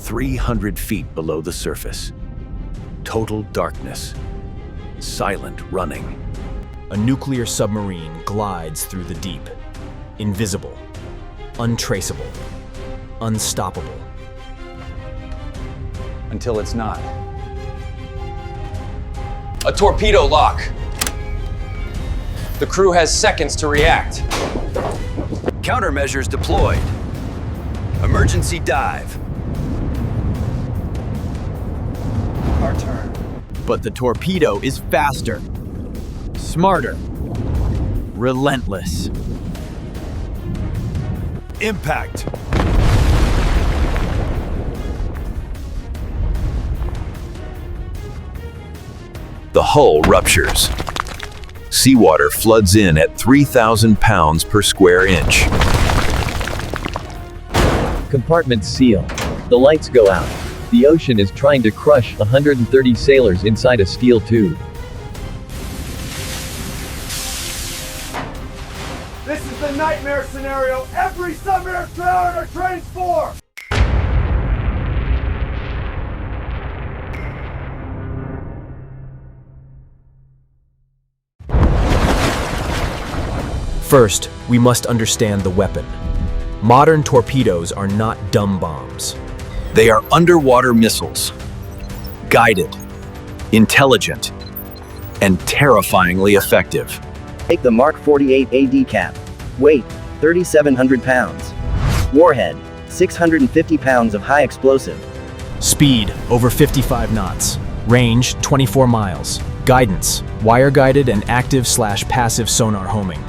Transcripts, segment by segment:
300 feet below the surface. Total darkness. Silent running. A nuclear submarine glides through the deep. Invisible. Untraceable. Unstoppable. Until it's not. A torpedo lock. The crew has seconds to react. Countermeasures deployed. Emergency dive. Our turn. But the torpedo is faster, smarter, relentless. Impact. The hull ruptures. Seawater floods in at 3,000 pounds per square inch. Compartments seal. The lights go out. The ocean is trying to crush 130 sailors inside a steel tube. This is the nightmare scenario every submarine mariner trains for! First, we must understand the weapon. Modern torpedoes are not dumb bombs. They are underwater missiles. Guided, intelligent, and terrifyingly effective. Take the Mark 48 AD cap. Weight, 3,700 pounds. Warhead, 650 pounds of high explosive. Speed, over 55 knots. Range, 24 miles. Guidance, wire-guided and active/passive sonar homing.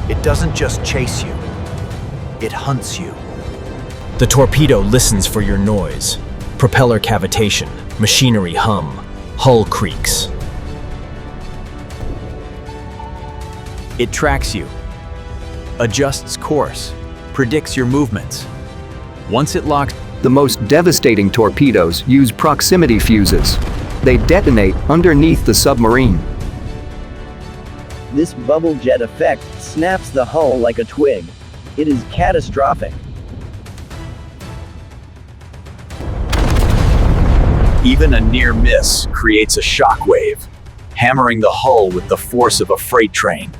It doesn't just chase you, it hunts you. The torpedo listens for your noise. Propeller cavitation, machinery hum, hull creaks. It tracks you, adjusts course, predicts your movements. Once it locks, The most devastating torpedoes use proximity fuses. They detonate underneath the submarine. This bubble jet effect snaps the hull like a twig. It is catastrophic. Even a near miss creates a shockwave, hammering the hull with the force of a freight train.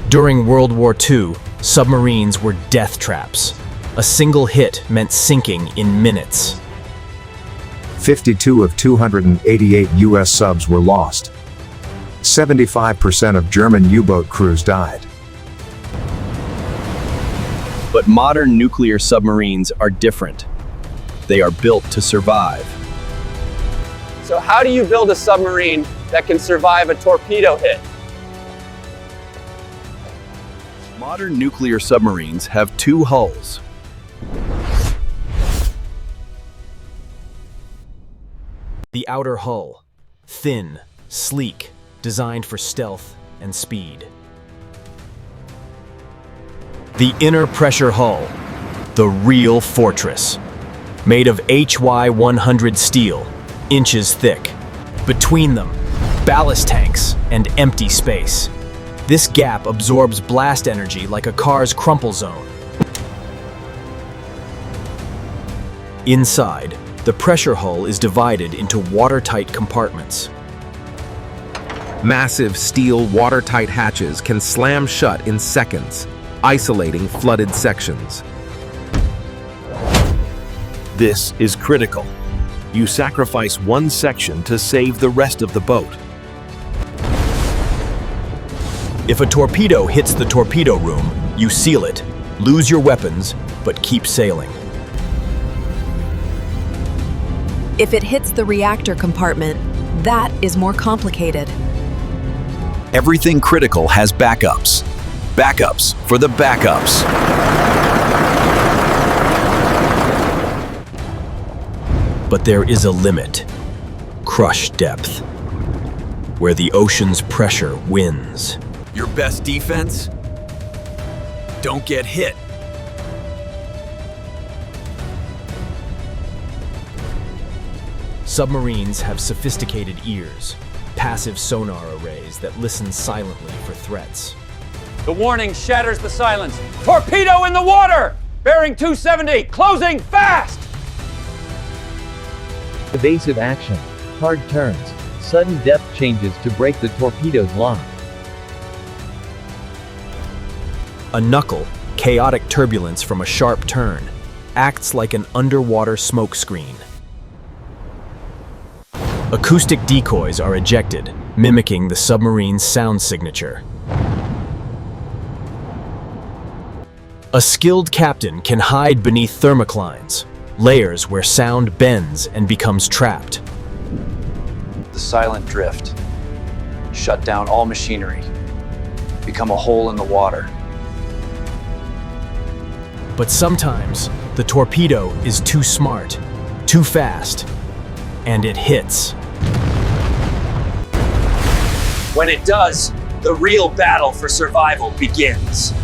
During World War II, submarines were death traps. A single hit meant sinking in minutes. 52 of 288 U.S. subs were lost. 75% of German U-boat crews died. but modern nuclear submarines are different. They are built to survive. So how do you build a submarine that can survive a torpedo hit? Modern nuclear submarines have two hulls. The outer hull, thin, sleek, designed for stealth and speed. The inner pressure hull, the real fortress, made of HY100 steel, inches thick. Between them, ballast tanks and empty space. This gap absorbs blast energy like a car's crumple zone. Inside, the pressure hull is divided into watertight compartments. Massive steel watertight hatches can slam shut in seconds, isolating flooded sections. This is critical. You sacrifice one section to save the rest of the boat. If a torpedo hits the torpedo room, you seal it, lose your weapons, but keep sailing. If it hits the reactor compartment, that is more complicated. Everything critical has backups. Backups for the backups. But there is a limit. Crush depth. Where the ocean's pressure wins. Your best defense? Don't get hit. Submarines have sophisticated ears, passive sonar arrays that listen silently for threats. The warning shatters the silence. Torpedo in the water! Bearing 270, closing fast! Evasive action. Hard turns. Sudden depth changes to break the torpedo's lock. A knuckle, chaotic turbulence from a sharp turn, acts like an underwater smokescreen. Acoustic decoys are ejected, mimicking the submarine's sound signature. A skilled captain can hide beneath thermoclines, layers where sound bends and becomes trapped. The silent drift. Shut down all machinery. Become a hole in the water. But sometimes, the torpedo is too smart, too fast, and it hits. When it does, the real battle for survival begins.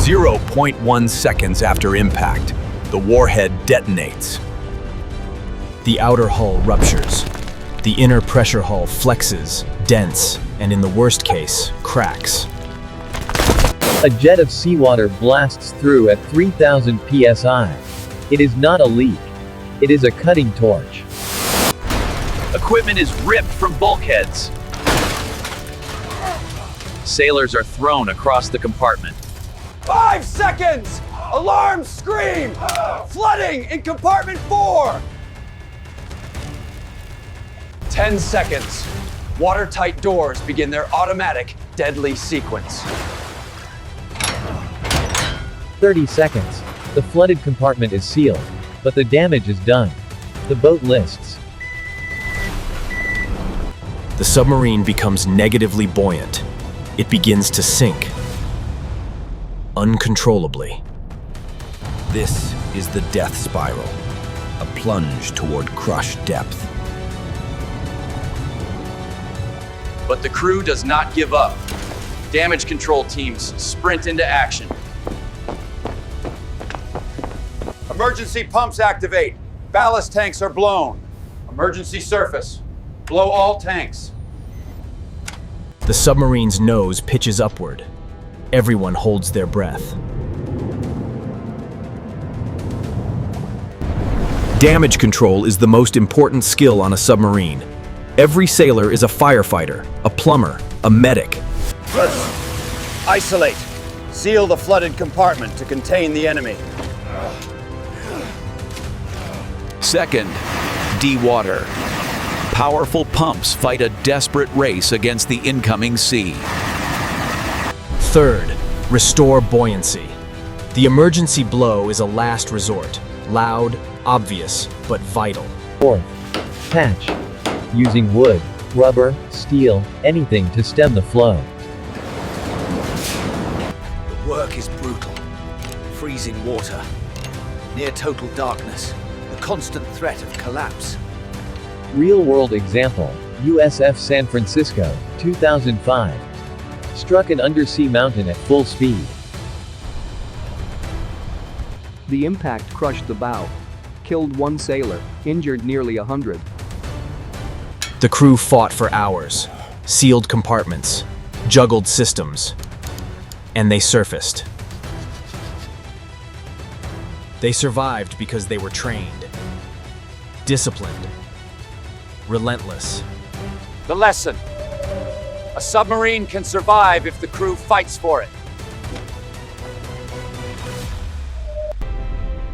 .1 seconds after impact, the warhead detonates. The outer hull ruptures. The inner pressure hull flexes, dents, and in the worst case, cracks. A jet of seawater blasts through at 3,000 psi. It is not a leak. It is a cutting torch. Equipment is ripped from bulkheads. Sailors are thrown across the compartment. 5 seconds! Alarm scream! Flooding in compartment 4! 10 seconds. Watertight doors begin their automatic, deadly sequence. 30 seconds. The flooded compartment is sealed, but the damage is done. The boat lists. The submarine becomes negatively buoyant. It begins to sink. Uncontrollably. This is the death spiral, a plunge toward crushed depth. But the crew does not give up. Damage control teams sprint into action. Emergency pumps activate. Ballast tanks are blown. Emergency surface. Blow all tanks. The submarine's nose pitches upward. Everyone holds their breath. Damage control is the most important skill on a submarine. Every sailor is a firefighter, a plumber, a medic. Isolate. Seal the flooded compartment to contain the enemy. Second, de-water. Powerful pumps fight a desperate race against the incoming sea. Third, restore buoyancy. The emergency blow is a last resort. Loud, obvious, but vital. Fourth, patch. Using wood, rubber, steel, anything to stem the flow. The work is brutal. Freezing water. Near total darkness. The constant threat of collapse. Real-world example, USS San Francisco, 2005. Struck an undersea mountain at full speed. The impact crushed the bow. Killed 1 sailor, injured nearly 100. The crew fought for hours, sealed compartments, juggled systems, and they surfaced. They survived because they were trained, disciplined, relentless. The lesson. A submarine can survive if the crew fights for it.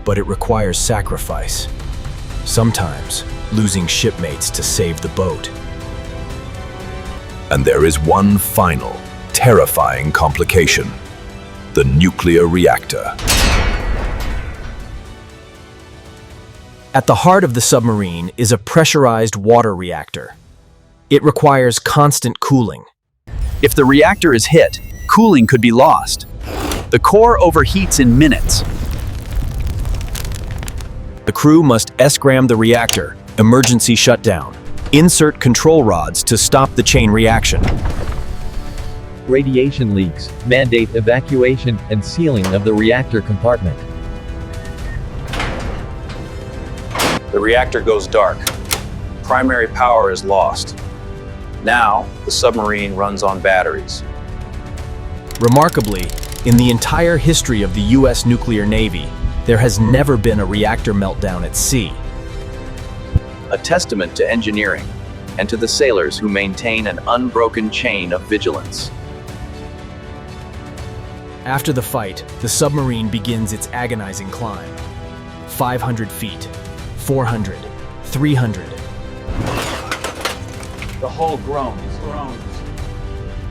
But it requires sacrifice. Sometimes losing shipmates to save the boat. And there is one final, terrifying complication: the nuclear reactor. At the heart of the submarine is a pressurized water reactor. It requires constant cooling. If the reactor is hit, cooling could be lost. The core overheats in minutes. The crew must S-gram the reactor, emergency shutdown. Insert control rods to stop the chain reaction. Radiation leaks mandate evacuation and sealing of the reactor compartment. The reactor goes dark. Primary power is lost. Now, the submarine runs on batteries. Remarkably, in the entire history of the U.S. nuclear navy, there has never been a reactor meltdown at sea. A testament to engineering and to the sailors who maintain an unbroken chain of vigilance. After the fight, the submarine begins its agonizing climb. 500 feet, 400, 300. The hull groans.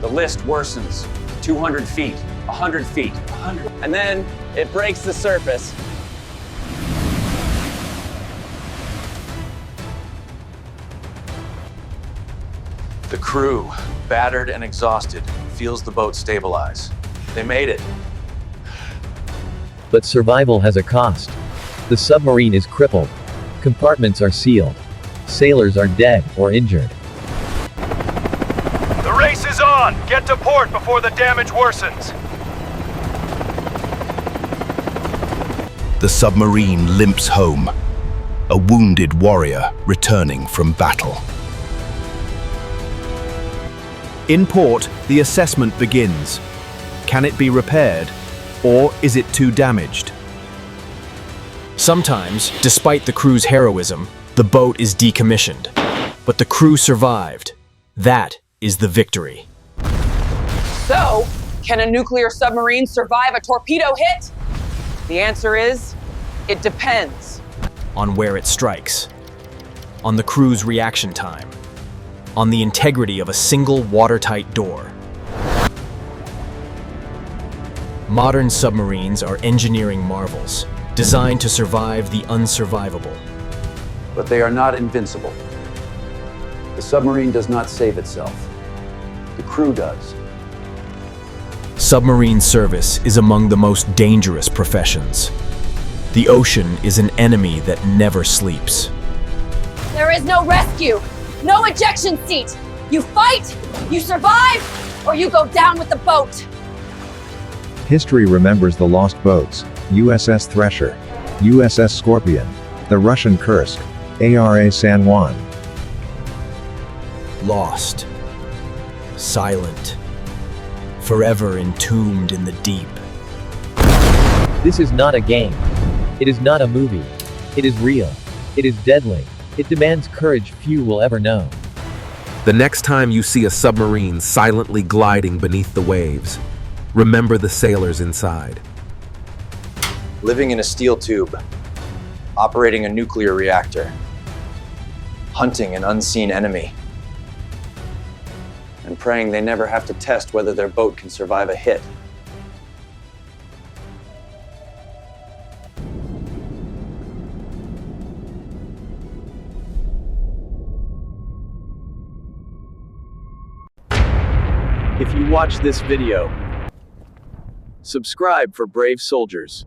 The list worsens. 200 feet, 100 feet, 100. And then it breaks the surface. The crew, battered and exhausted, feels the boat stabilize. They made it. But survival has a cost. The submarine is crippled. Compartments are sealed. Sailors are dead or injured. The race is on! Get to port before the damage worsens! The submarine limps home, a wounded warrior returning from battle. In port, the assessment begins. Can it be repaired, or is it too damaged? Sometimes, despite the crew's heroism, the boat is decommissioned. But the crew survived. That is the victory. So, can a nuclear submarine survive a torpedo hit? The answer is, it depends. On where it strikes. On the crew's reaction time. On the integrity of a single watertight door. Modern submarines are engineering marvels, designed to survive the unsurvivable. But they are not invincible. The submarine does not save itself. The crew does. Submarine service is among the most dangerous professions. The ocean is an enemy that never sleeps. There is no rescue, no ejection seat. You fight, you survive, or you go down with the boat. History remembers the lost boats, USS Thresher, USS Scorpion, the Russian Kursk, ARA San Juan. Lost. Silent. Forever entombed in the deep. This is not a game. It is not a movie. It is real. It is deadly. It demands courage few will ever know. The next time you see a submarine silently gliding beneath the waves, remember the sailors inside. Living in a steel tube, operating a nuclear reactor, hunting an unseen enemy, and praying they never have to test whether their boat can survive a hit. If you watch this video, subscribe for brave soldiers.